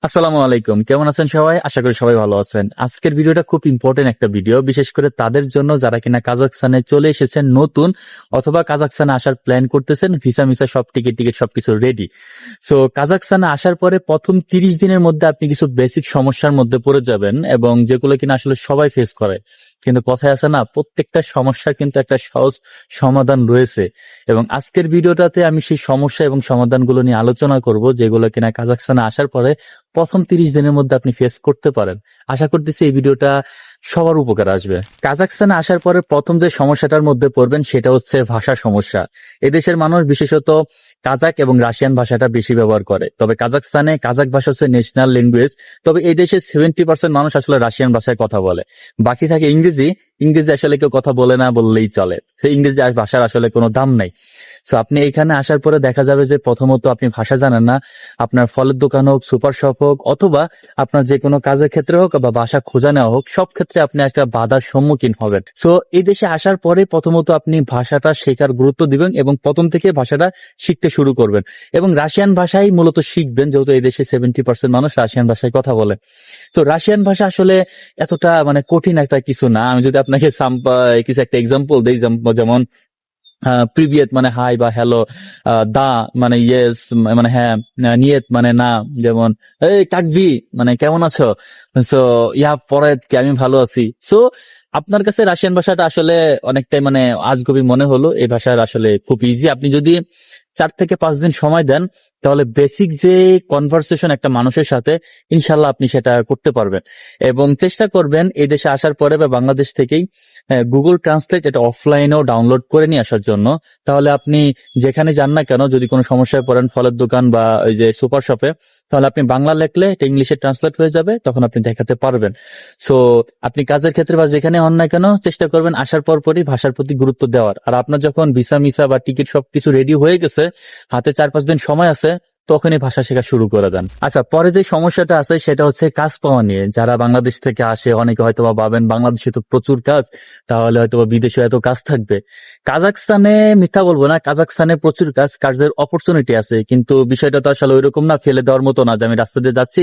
আসসালামু আলাইকুম। কেমন আছেন সবাই? আশা করি সবাই ভালো আছেন। আজকের ভিডিওটা খুব ইম্পর্টেন্ট একটা ভিডিও। বিশেষ করে তাদের জন্য যারা কিনা কাজাখস্তানে চলে এসেছেন নতুন অথবা কাজাখস্তানে আসার প্ল্যান করতেছেন। ভিসা-মিসা সব টিকিট সবকিছু রেডি। সো কাজাখস্তানে আসার পরে ১ম ৩০ দিনের মধ্যে আপনি কিছু বেসিক সমস্যার মধ্যে পড়ে যাবেন এবং যেগুলো কিনা আসলে সবাই ফেস করে। কিন্তু কথায় আছে না, প্রত্যেকটা সমস্যার কিন্তু একটা সহজ সমাধান রয়েছে। এবং আজকের ভিডিওটাতে আমি সেই সমস্যা এবং সমাধানগুলো নিয়ে আলোচনা করব, যেগুলো কিনা কাজাখস্তানে আসার পরে প্রথম ৩০ দিনের মধ্যে আপনি ফেস করতে পারেন। আশা করতেছি এই ভিডিওটা সবার উপকার আসবে। কাজাখস্তানে আসার পরে প্রথম যে সমস্যাটার মধ্যে পড়বেন সেটা হচ্ছে ভাষা সমস্যা। এদেশের মানুষ বিশেষত কাজাক এবং রাশিয়ান ভাষাটা বেশি ব্যবহার করে। তবে কাজাখস্তানে কাজাক ভাষা হচ্ছে ন্যাশনাল ল্যাঙ্গুয়েজ। তবে এই দেশে 70% মানুষ আসলে রাশিয়ান ভাষায় কথা বলে। বাকি থাকে ইংরেজি। ইংরেজি আসলে কেউ কথা বলে না বললেই চলে। সেই ইংরেজি ভাষার আসলে কোনো দাম নাই। সো আপনি এখানে আসার পরে দেখা যাবে যে প্রথমত আপনি ভাষা জানেন না। আপনার ফলের দোকান হোক, সুপার শপ হোক, অথবা আপনার যে কোনো কাজের ক্ষেত্রে হোক বা বাসা খোঁজা নেওয়া হোক, সব ক্ষেত্রে আপনি একটা বাধার সম্মুখীন হবেন। সো এই দেশে আসার পরে প্রথমত আপনি ভাষাটা শেখার গুরুত্ব দিবেন এবং প্রথম থেকে ভাষাটা শিখতে শুরু করবেন এবং রাশিয়ান ভাষাই মূলত শিখবেন, যেহেতু এই দেশে 70% মানুষ রাশিয়ান ভাষায় কথা বলে। তো রাশিয়ান ভাষা আসলে এতটা কঠিন একটা কিছু না। আমি যদি আপনাকে কিছু একটা এক্সাম্পল দিই, যেমন প্রিভিয়েত মানে হাই বা হ্যালো, দা মানে ইয়েস মানে হ্যাঁ, নিয়েত মানে না। যেমন এই কাকভি মানে কেমন আছো। সো ইয়া পরে কি আমি ভালো আছি। সো আপনার কাছে রাশিয়ান ভাষাটা আসলে অনেকটাই আজগুবি মনে হলো। এই ভাষার আসলে খুব ইজি। আপনি যদি 4 থেকে 5 দিন সময় দেন তাহলে বেসিক যে কনভারসেশন একটা মানুষের সাথে, ইনশাল্লাহ আপনি সেটা করতে পারবেন। এবং চেষ্টা করবেন এই দেশে আসার পরে বা বাংলাদেশ থেকেই গুগল ট্রান্সলেট এটা অফলাইনেও ডাউনলোড করে নিয়ে আসার জন্য। তাহলে আপনি যেখানে যান না কেন, যদি কোনো সমস্যায় পড়েন ফলের দোকান বা ওই যে সুপার শপে, তাহলে আপনি বাংলা লেখলে এটা ইংলিশে ট্রান্সলেট হয়ে যাবে, তখন আপনি দেখাতে পারবেন। সো আপনি কাজের ক্ষেত্রে বা যেখানে হন না কেন চেষ্টা করবেন আসার পরই ভাষার প্রতি গুরুত্ব দেওয়ার। আর আপনার যখন ভিসা মিসা বা টিকিট সবকিছু রেডি হয়ে গেছে, হাতে 4-5 দিন সময় আছে, তখনই ভাষা শেখা শুরু করে দেন। আচ্ছা, পরে যে সমস্যাটা আছে সেটা হচ্ছে কাজ পাওয়া নিয়ে। যারা বাংলাদেশ থেকে আসে অনেকে হয়তো বা ভাবেন বাংলাদেশে তো প্রচুর কাজ, তাহলে হয়তো বা বিদেশে এত কাজ থাকবে। কাজাকস্তানে মিথ্যা বলবো না, কাজাকস্তানে প্রচুর কাজের অপরচুনিটি আছে, কিন্তু বিষয়টা তো আসলে ওইরকম না, ফেলে দেওয়ার মতো না যে আমি রাস্তা দিয়ে যাচ্ছি,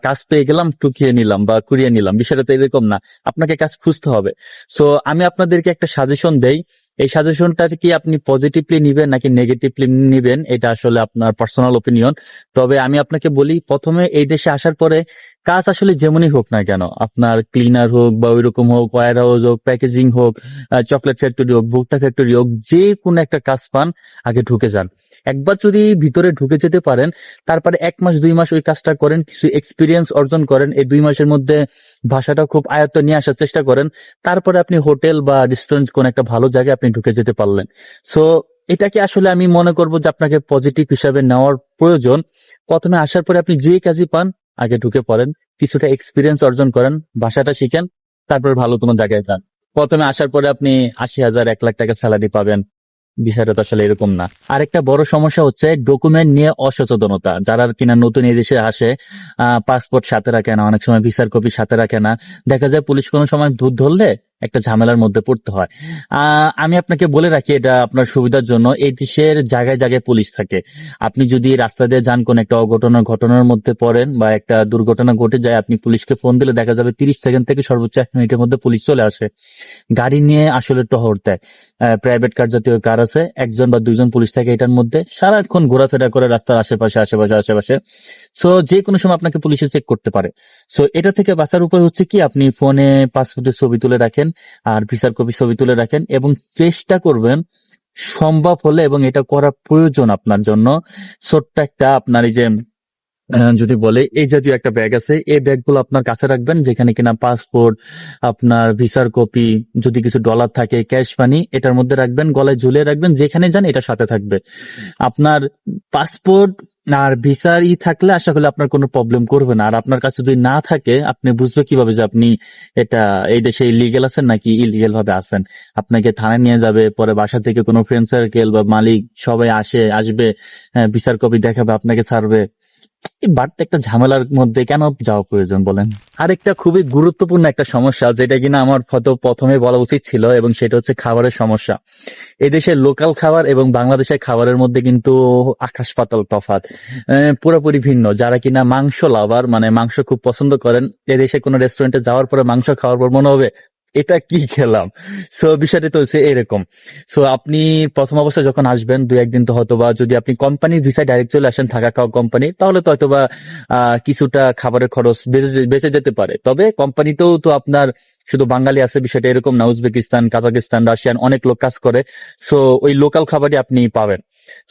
কাজ পেয়ে গেলাম, টুকিয়ে নিলাম বা কুড়িয়ে নিলাম। বিষয়টা তো এরকম না, আপনাকে কাজ খুঁজতে হবে। সো আমি আপনাদেরকে একটা সাজেশন দেই। এই সাজেশনটা কি আপনি পজিটিভলি নিবেন নাকি নেগেটিভলি নিবেন, এটা আসলে আপনার পার্সোনাল ওপিনিয়ন। তবে আমি আপনাকে বলি, প্রথমে এই দেশে আসার পরে কাজ আসলে যেমনই হোক না কেন, আপনার ক্লিনার হোক বা ওইরকম হোক, ওয়্যার হাউস হোক, প্যাকেজিং হোক, চকলেট ফ্যাক্টরি হোক, ভুট্টা ফ্যাক্টরি হোক, যে কোনো একটা কাজ পান, আগে ঢুকে যান। একবার যদি ভিতরে ঢুকে যেতে পারেন, তারপরে 1 মাস 2 মাস ওই কাজটা করেন, কিছু এক্সপিরিয়েন্স অর্জন করেন। এই 2 মাসের মধ্যে ভাষাটা খুব আয়ত্তে নিয়ে আসার চেষ্টা করেন। তারপরে আপনি হোটেল বা রেস্টুরেন্ট কোন একটা ভালো জায়গায় আপনি ঢুকে যেতে পারলেন। সো এটাকে আসলে আমি মনে করবো যে আপনাকে পজিটিভ হিসাবে নেওয়ার প্রয়োজন। প্রথমে আসার পরে আপনি যে কাজই পান, আগে ঢুকে পড়েন, কিছুটা এক্সপিরিয়েন্স অর্জন করেন, ভাষাটা শিখেন, তারপর ভালো কোনো জায়গায় যান। প্রথমে আসার পরে আপনি 80,000 1 লাখ টাকা স্যালারি পাবেন, বিষয়টা তো আসলে এরকম না। আরেকটা বড় সমস্যা হচ্ছে ডকুমেন্ট নিয়ে অসচেতনতা। যারা কিনা নতুন এই দেশে আসে, পাসপোর্ট সাথে রাখে না, অনেক সময় ভিসার কপি সাথে রাখে না। দেখা যায় পুলিশ কোনো সময় ধরলে একটা ঝামেলার মধ্যে পড়তে হয়। আমি আপনাকে বলে রাখি, এটা আপনার সুবিধার জন্য, এই দেশের জায়গায় জায়গায় পুলিশ থাকে। আপনি যদি রাস্তা দিয়ে যান, কোন একটা ঘটনার মধ্যে পড়েন বা একটা দুর্ঘটনা ঘটে যায়, আপনি পুলিশকে ফোন দিলে দেখা যাবে 30 সেকেন্ড থেকে সর্বোচ্চ 1 মিনিটের মধ্যে পুলিশ চলে আসে। গাড়ি নিয়ে আসলে টহল দেয়। প্রাইভেট কার জাতীয় কার আছে, 1 বা 2 জন পুলিশ থাকে এটার মধ্যে, সারাক্ষণ ঘোরাফেরা করে রাস্তার আশেপাশে। সো যে কোনো সময় আপনাকে পুলিশে চেক করতে পারে। সো এটা থেকে বাঁচার উপায় হচ্ছে কি, আপনি ফোনে পাসপোর্টের ছবি তুলে রাখেন আর ভিসার কপি ছবি তুলে রাখেন এবং চেষ্টা করবেন সম্ভব হলে, এবং এটা করা প্রয়োজন আপনার জন্য, ছোট্ট একটা আপনার এই যে যদি বলে এই জাতীয় একটা ব্যাগ আছে, এই ব্যাগগুলো আপনার কাছে রাখবেন, যেখানে কিনা পাসপোর্ট, আপনার ভিসার কপি, যদি কিছু ডলার থাকে, ক্যাশ মানি এটার মধ্যে রাখবেন, গলায় ঝুলিয়ে রাখবেন, যেখানে যান এটা সাথে থাকবে। আপনার পাসপোর্ট আর ভিসার থাকলে আশা করি আপনার কোনো প্রবলেম করবে না। আর আপনার কাছে যদি না থাকে, আপনি বুঝবে কিভাবে যে আপনি এটা এই দেশে ইলিগেল আছেন নাকি ইলিগেল ভাবে আছেন। আপনাকে থানায় নিয়ে যাবে, পরে বাসা থেকে কোনো ফ্রেন্ড সার্কেল বা মালিক সবাই আসবে, ভিসার কপি দেখাবে, আপনাকে ছাড়বে। এই বাড়তে একটা ঝামেলার মধ্যে কেন যাওয়া প্রয়োজন বলেন? আরেকটা খুবই গুরুত্বপূর্ণ একটা সমস্যা যেটা কিনা আমার হয়তো প্রথমে বলা উচিত ছিল, এবং সেটা হচ্ছে খাবারের সমস্যা। এদেশের লোকাল খাবার এবং বাংলাদেশের খাবারের মধ্যে কিন্তু আকাশ পাতাল তফাৎ, পুরোপুরি ভিন্ন। যারা কিনা মাংস লাভার, মানে মাংস খুব পছন্দ করেন, এদেশে কোনো রেস্টুরেন্টে যাওয়ার পরে মাংস খাওয়ার পর মনে হবে এটা কি খেলাম। সো বিষয়টা তো হচ্ছে এরকম। সো আপনি প্রথম অবস্থায় যখন আসবেন, 2-1 দিন তো হয়তো বা, যদি আপনি কোম্পানির ভিসায় ডাইরেক্ট চলে আসেন, থাকা খাওয়া কোম্পানি, তাহলে তো হয়তো বা কিছুটা খাবারের খরচ বেঁচে যেতে পারে। তবে কোম্পানিতেও তো আপনার শুধু বাঙালি আছে বিষয়টা এরকম না, উজবেকিস্তান, কাজাকিস্তান, রাশিয়ান অনেক লোক কাজ করে। সো ওই লোকাল খাবারই আপনি পাবেন।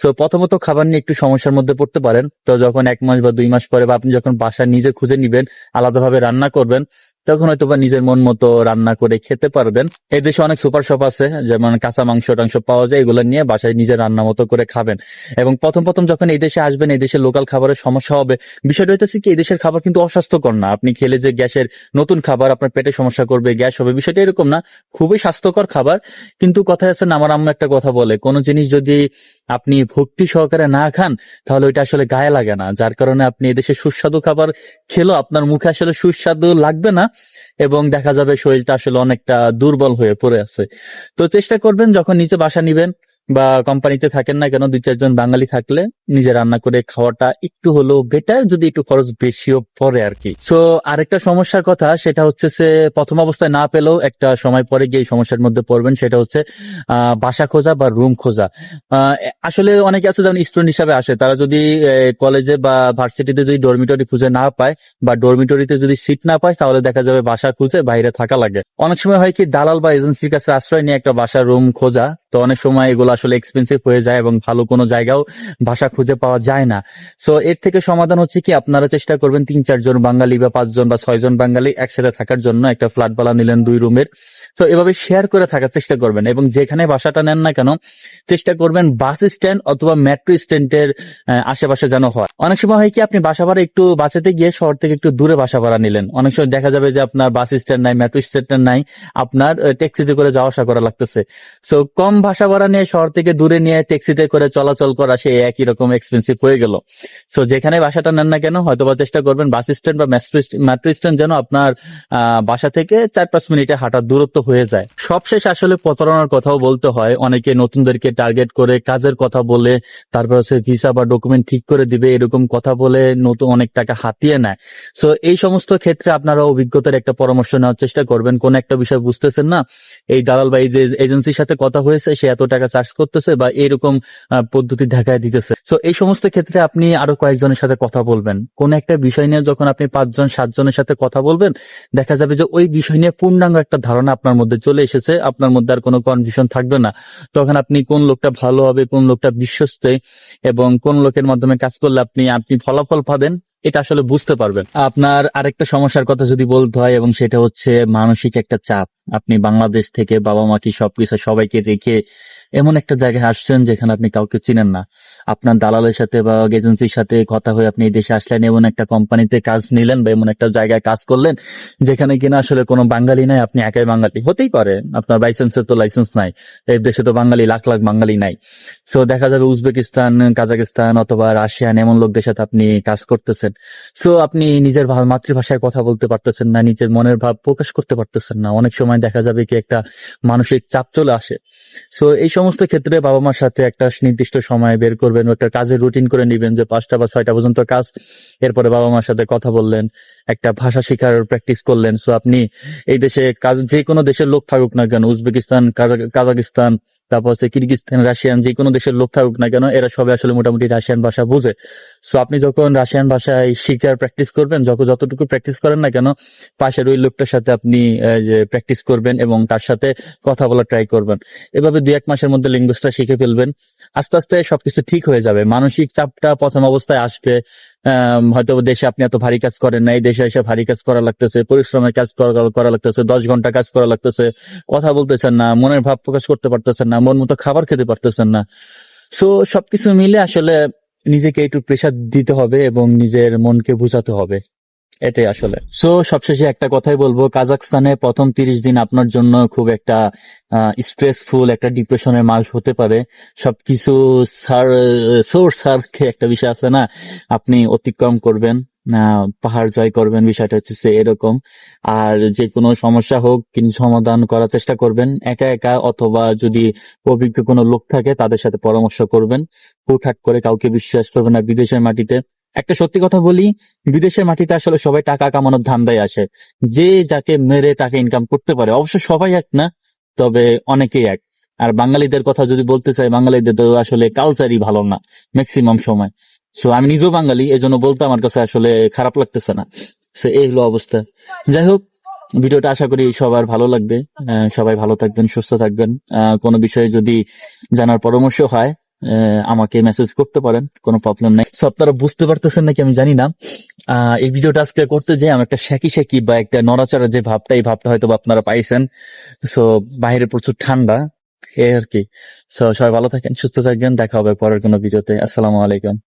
সো প্রথমত খাবার নিয়ে একটু সমস্যার মধ্যে পড়তে পারেন। তো যখন 1 মাস বা 2 মাস পরে, বা আপনি যখন বাসা নিজে খুঁজে নিবেন, আলাদাভাবে রান্না করবেন, তখন হয়তো বা নিজের মন মতো রান্না করে খেতে পারবেন। এই দেশে অনেক সুপার শপ আছে, যেমন কাঁচা মাংস টাংস পাওয়া যায়, এগুলো নিয়ে বাসায় নিজের রান্না মতো করে খাবেন। এবং প্রথম প্রথম যখন এই দেশে আসবেন, এই দেশের লোকাল খাবারের সমস্যা হবে। বিষয়টা হইতেছে কি, এই দেশের খাবার কিন্তু অস্বাস্থ্যকর না। আপনি খেলে যে গ্যাসের, নতুন খাবার আপনার পেটে সমস্যা করবে, গ্যাস হবে, বিষয়টা এরকম না। খুবই স্বাস্থ্যকর খাবার। কিন্তু কথা আছে না, আমার আম্মা একটা কথা বলে, কোন জিনিস যদি আপনি ভক্তি সহকারে না খান, তাহলে ওইটা আসলে গায়ে লাগে না। যার কারণে আপনি এদেশে সুস্বাদু খাবার খেলেও আপনার মুখে আসলে সুস্বাদু লাগবে না, এবং দেখা যাবে শরীরটা আসলে অনেকটা দুর্বল হয়ে পড়ে আছে। তো চেষ্টা করবেন যখন নিচে বাসা নিবেন বা কোম্পানিতে থাকেন না কেন, 2-4 জন বাঙালি থাকলে নিজে রান্না করে খাওয়াটা একটু হলেও বেটার, যদি একটু খরচ বেশিও পড়ে আর কি। সো আরেকটা সমস্যার কথা, সেটা হচ্ছে যে প্রথম অবস্থায় না পেলেও একটা সময় পরে গিয়ে এই সমস্যার মধ্যে পড়বেন। সেটা হচ্ছে বাসা খোঁজা বা রুম খোঁজা। আসলে অনেকে আছে যেমন স্টুডেন্ট হিসাবে আসে, তারা যদি কলেজে বা ভার্সিটিতে যদি ডরমিটরি খুঁজে না পায়, বা ডরমিটরিতে যদি সিট না পায়, তাহলে দেখা যাবে বাসা খুঁজে বাইরে থাকা লাগে। অনেক সময় হয় কি, দালাল বা এজেন্সির কাছে আশ্রয় নিয়ে একটা বাসা রুম খোঁজা, তো অনেক সময় এগুলো আসলে এক্সপেন্সিভ হয়ে যায়, এবং ভালো কোনো জায়গাও বাসা খুঁজে পাওয়া যায় না। সো এর থেকে সমাধান হচ্ছে কি, আপনারা চেষ্টা করবেন 3-4 জন বাঙালি বা 5 জন বা 6 জন বাঙালি একসাথে থাকার জন্য একটা ফ্ল্যাট বালা নিলেন 2 রুমের। তো এভাবে শেয়ার করে থাকার চেষ্টা করবেন, এবং যেখানে বাসাটা নেন না কেন, চেষ্টা করবেন বাস স্ট্যান্ড অথবা মেট্রো স্ট্যান্ডের আশেপাশে যেন হয়। অনেক সময় হয় কি, আপনি বাসা ভাড়া একটু বাঁচাতে গিয়ে শহর থেকে একটু দূরে বাসা ভাড়া নিলেন, অনেক সময় দেখা যাবে যে আপনার বাস স্ট্যান্ড নাই, মেট্রো স্ট্যান্ড নাই, আপনার ট্যাক্সিতে করে যাওয়া আসা করা লাগতেছে। সো কম বাসা ভাড়া নিয়ে শহর থেকে দূরে নিয়ে ট্যাক্সিতে করে চলাচল করা, সে একই রকম এক্সপেন্সিভ হয়ে গেল। সো যেখানে বাসাটা নেন না কেন, হয়তোবা চেষ্টা করবেন বাস স্ট্যান্ড বা মেট্রো স্ট্যান্ড যেন আপনার বাসা থেকে 4-5 মিনিটে হাঁটার দূরত্ব হয়ে যায়। সবশেষ আসলে প্রতারণার কথাও বলতে হয়। অনেকে নতুনদেরকে টার্গেট করে কাজের কথা বলে, তারপর হচ্ছে ভিসা বা ডকুমেন্ট ঠিক করে দিবে এরকম কথা বলে নতুন অনেক টাকা হাতিয়ে নেয়। সো এই সমস্ত ক্ষেত্রে আপনারা অভিজ্ঞতার একটা পরামর্শ নেওয়ার চেষ্টা করবেন। কোন একটা বিষয় বুঝতেছেন না, এই দালাল বা এই যে এজেন্সির সাথে কথা হয়েছে, সে এত টাকা চার্জ করতেছে বা এরকম পদ্ধতি দেখায় দিতেছে। সো এই সমস্ত ক্ষেত্রে আপনি আরো কয়েকজনের সাথে কথা বলবেন। কোন একটা বিষয় নিয়ে যখন আপনি 5-7 জনের সাথে কথা বলবেন, দেখা যাবে যে ওই বিষয় নিয়ে পূর্ণাঙ্গ একটা ধারণা আপনার মধ্যে চলে এসেছে, আপনার মধ্যে আর কোনো কনফিউশন থাকবে না। তখন আপনি কোন লোকটা ভালো হবে, কোন লোকটা বিশ্বস্ত, এবং কোন লোকের মাধ্যমে কাজ করলে আপনি আপনি ফলাফল পাবেন, এটা আসলে বুঝতে পারবেন। আপনার আরেকটা সমস্যার কথা যদি বলতে হয়, এবং সেটা হচ্ছে মানসিক একটা চাপ। আপনি বাংলাদেশ থেকে বাবা মা কি সবকিছু সবাইকে রেখে এমন একটা জায়গায় আসছেন যেখানে আপনি কাউকে চিনেন না। আপনার দালালের সাথে বা এজেন্সির সাথে কথা হয়ে আপনি এই দেশে আসলেন, এমন একটা কোম্পানিতে কাজ নিলেন বা এমন একটা জায়গায় কাজ করলেন যেখানে কিনা আসলে কোনো বাঙালি নাই, আপনি একাই বাঙালি। হতেই পারে আপনার লাইসেন্সের তো লাইসেন্স নাই, এই দেশে তো বাঙালি লাখ লাখ বাঙালি নাই। সো দেখা যাবে উজবেকিস্তান, কাজাকিস্তান অথবা রাশিয়ান এমন লোকদের সাথে আপনি কাজ করতেছেন। সো আপনি নিজের মাতৃভাষায় কথা বলতে পারতেছেন না, নিজের মনের ভাব প্রকাশ করতে পারতেছেন না। অনেক সময় দেখা যাবে কি একটা মানসিক চাপ চলে আসে। সো এই সমস্ত ক্ষেত্রে বাবা মার সাথে একটা নির্দিষ্ট সময় বের করবেন, একটা কাজের রুটিন করে নিবেন যে 5টা বা 6টা পর্যন্ত কাজ। এরপরে বাবা মার সাথে কথা বললেন, একটা ভাষা শেখার প্র্যাকটিস করলেন। সো আপনি এই দেশে কাজ, যে কোনো দেশের লোক থাকুক না কেন, উজবেকিস্তান, কাজাকিস্তান, তারপর হচ্ছে কিরগিজস্তান, রাশিয়ান, যে কোনো দেশের লোক থাকুক না কেন, এরা সবাই আসলে মোটামুটি রাশিয়ান ভাষা বুঝে। সো আপনি যখন রাশিয়ান ভাষায় শিখার প্র্যাকটিস করবেন, যতটুকু প্র্যাকটিস করেন না কেন, পাশের ওই লোকটার সাথে আপনি যে প্র্যাকটিস করবেন এবং তার সাথে কথা বলা ট্রাই করবেন। এভাবে 2-1 মাসের মধ্যে ল্যাঙ্গুয়েজটা শিখে ফেলবেন। আস্তে আস্তে সবকিছু ঠিক হয়ে যাবে। মানসিক চাপটা প্রথম অবস্থায় আসবে। হয়তো দেশে আপনি এত ভারী কাজ করেন না, এই দেশে এসে ভারী কাজ করা লাগতেছে, পরিশ্রমের কাজ করা লাগতেছে, 10 ঘন্টা কাজ করা লাগতেছে, কথা বলতেছেন না, মনের ভাব প্রকাশ করতে পারতেছেন না, মন মতো খাবার খেতে পারতেছেন না। সো সবকিছু মিলে আসলে নিজেকে একটু প্রেসার দিতে হবে এবং নিজের মনকে বোঝাতে হবে। এটাই আসলে। সো সবশেষে একটা কথাই বলবো, কাজাকস্তানে প্রথম 30 দিন আপনার জন্য খুব একটা স্ট্রেসফুল, একটা ডিপ্রেশনের মাস হতে পারে। সবকিছু সার্কে একটা বিষয় আছে না, আপনি অতিক্রম করবেন, পাহাড় জয় করবেন, বিষয়টা হচ্ছে এরকম। আর যে কোনো সমস্যা হোক কিন্তু সমাধান করার চেষ্টা করবেন একা একা, অথবা যদি অভিজ্ঞ কোনো লোক থাকে তাদের সাথে পরামর্শ করবেন। হুটহাট করে কাউকে বিশ্বাস করবেন না বিদেশের মাটিতে। একটা সত্যি কথা বলি, বিদেশের মাটিতে আসলে সবাই টাকা কামানোর ধান্দায় আসে। যে যাকে মেরে টাকা ইনকাম করতে পারে, অবশ্য সবাই এক না, তবে অনেকেই এক। আর বাঙালিদের কথা যদি বলতে চাই, বাঙালিদের তো আসলে কালচারই ভালো না ম্যাক্সিমাম সময়। সো আমি নিজেও বাঙালি, এই জন্য বলতে আমার কাছে আসলে খারাপ লাগতেছে না। সো এই হলো অবস্থা। যাই হোক, ভিডিওটা আশা করি সবার ভালো লাগবে। সবাই ভালো থাকবেন, সুস্থ থাকবেন। কোনো বিষয়ে যদি জানার পরামর্শ হয় আমাকে মেসেজ করতে পারেন, কোনো প্রবলেম নাই। সো আপনারা বুঝতে পারতেছেন নাকি আমি জানি না, এই ভিডিওটা আজকে করতে যে আমার একটা শেকি শেকি বা একটা নড়াচড়া যে ভাবটা, এই ভাবটা হয়তো বা আপনারা পাইছেন। সো বাইরে প্রচুর ঠান্ডা, এই আর কি। সো সবাই ভালো থাকেন, সুস্থ থাকবেন, দেখা হবে পরের কোনো ভিডিওতে। আসসালামু আলাইকুম।